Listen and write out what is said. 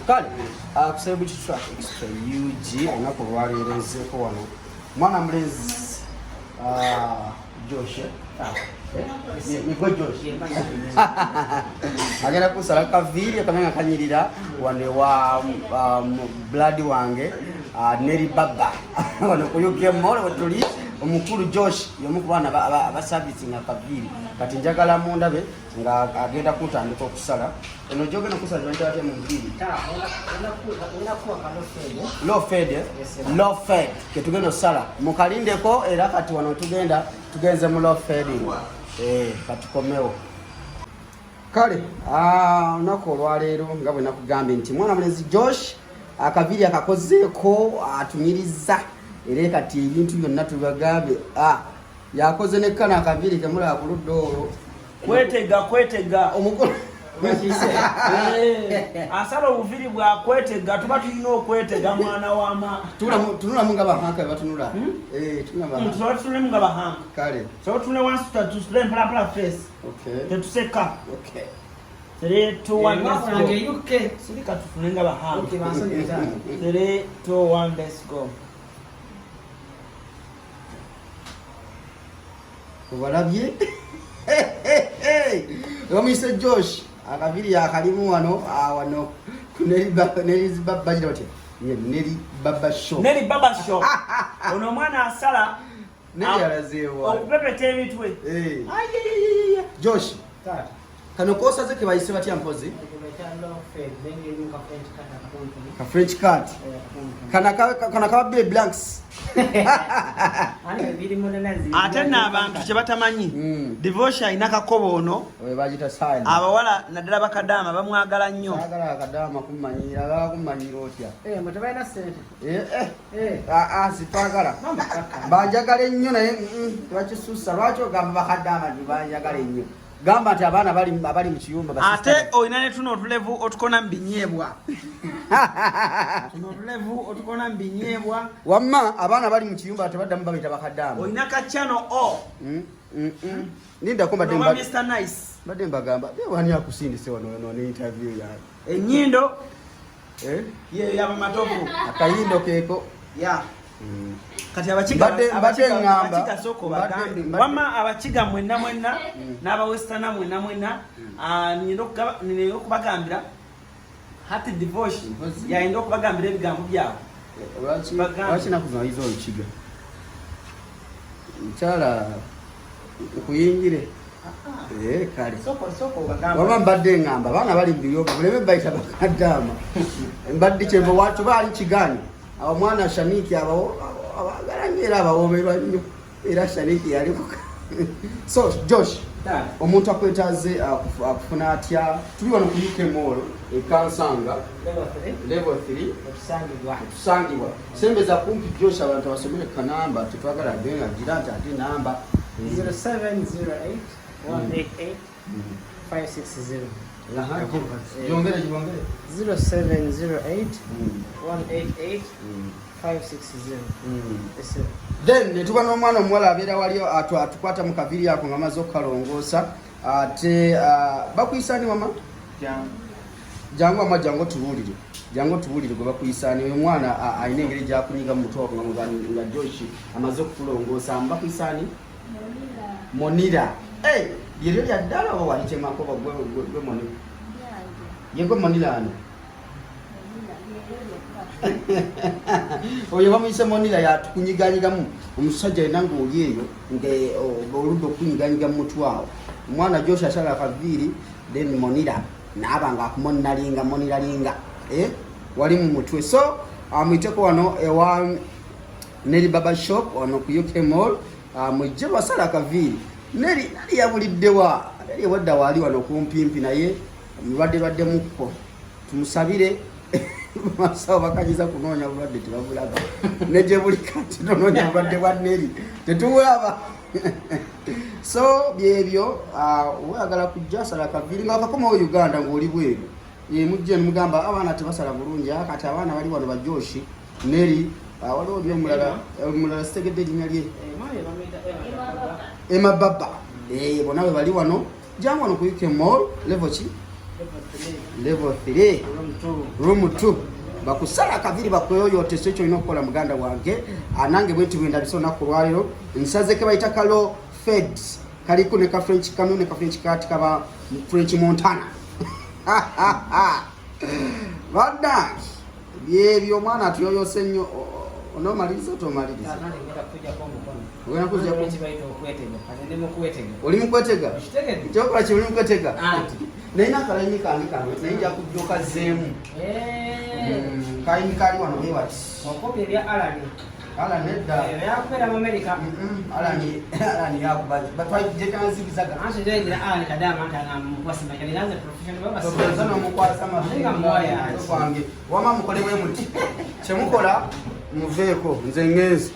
Kale, kusebe track extra UG unakovalelezeko wano. Mwana mlezi Josh. Niko Josh. Agera kusala Akaviri akamenya kanyirira wane wa blood wange Neri Baba. Wano kuyuke mole wetuli omukuru Josh yomukubana abaservice nga Akaviri. Kati njagala mundabe nga agenda kutandika okusala. Eno joge na kusala banta ate mu mbiri. Low fed ke tugenda sala mukalindeko era kati wano tugenze mu low fed. Kati komeo. Kale nako olwaleero nga bwe nakugambye nti mwana mulezi Josh Akaviri akakozeeko atunyiriza era kati ebintu byonna tubagambye yakoze ne kana Akaviri kemula kuluddo kwetega omukulu asala obuviri bwa kwetega tuba tulina okwetega mwana wama tunula munga bahanka batunula tunula munga bahanka kale so tunula wansi tutule mpala face tetuseka tere to one let's go silika tufunenga bahanka tere to one let's go kubalabye Mr. Josh Akaviri yakalimu wano Neri Baba jote Neri Baba show ono mwana asala Neri alazewa okupepeta emitwe Josh kano kosa zeke bayise batya mpozi ka French cut kana ka be blanks atena abantu kye batamanyi Devosh ina kakobo ono we bagita sign abawala naddala bakadama bamwagala nnyo sagala akadama kumanyira kumanyira otya mutabaina sente sitwagala banjagala nnyo naye twakisusa lwaki ogamba bakadama banjagala nnyo gamba ati abaana bali mu kiyumba ate oyina ne tuno otulevu otukona mbinyebwa tuno otulevu otukona mbinyebwa wamma abaana bali mu kiyumba tebaddamu babita bakaddamu oyina kachano ninda ko Mr. Nice badde mbagamba wani akusindise wano ne interview ya enyindo ye yaba matovu akayindo keko kati abachiga soko bagambi wama abachiga mwenna n'aba western mwenna nindo kubagambira hati Devosh yaenda okubagambira ebigambo byabo wachi nakuzaizo ochiga nchala kuyingire kale soko bagamba wama mbadde ngamba bana bali mbiyo buleme baita bakadama mbadde chembo watu bali chigani aba mwana Shaniki abagaranyera abawoberwa nnyo era Shaniki yaliko so Josh omuntu akwetaze akufuna atya tuli wano ku UK Mall ekansanga level 3 tusangibwa sembeza kumpi Josh abantu basomere kanamba tutwagala genga girata ati namba 0708 188 560 jongere 0708 188 560 then netuba n'omwana omuwala abeera wali atukwata mu Kaviri ako nga amaze okukalongoosa ate bakuyisani mama jangu tubuulire gwe bakuyisani oyo mwana alina engeri gyakunyiga mu mutwe wako nga Josh amaze okukulongoosa bakuyisani Monira lyeryo lya ddala oba walitemako gwe Monira yegwe Monira ano oyo bamuyise Monira yatukunyiganyigamu omusajja yena ng'oli eyo ng'oludde okukunyiganyiga mu mutwe awo omwana Josh asala Akaviri then Monira naaba nga akumoninalinga moniralinga wali mu mutwe so amwiteko wano ewa Neri Baba shop wano ku UK Mall mujje basala Akaviri Neri yabuliddewa Neri wadda wali wano kumpimpi naye mulwadde mukko tumusabire masawo bakajiza kunoonya bulwadde tebabulaga neje buli kati tunoonya bulwadde bwa Neri tetubulaba so byebyo oyagala kujja sala Akaviri nga bakoma mu Uganda ng'oli bweru mujje mugamba abaana tebasala bulungi kati abaana bali wano ba Josh Neri waliwo byomulala sitegedde erinnya lye Emma Baba bonawe bali wano jangu wano ku UK Mall level ki level 3 room 2 bakusala Akaviri bakoyoyote secho inokola muganda wange anange bwetu bwenda bisona kulwaliro nsaze ke bayita kalo feds kaliku ne ka French kamyo ne ka French cat kaba French Montana bada byebyo mwana tuyoyose nnyo ono maliza to maliza wena kuja oli mukwetega njokola ki oli mukwetega naina kalaini kangi kanwe naija kujoka zemu kaini kali wano bewati wakopye bya alani nedda yakwera mu America alani yakubaza batwaye jetanzibizaga anshejera alani kadama kana mkwasima kali naze professional baba sana mukwasa mazinga moya kwange wama mukole mwe muti chemukola muveeko nze ngezi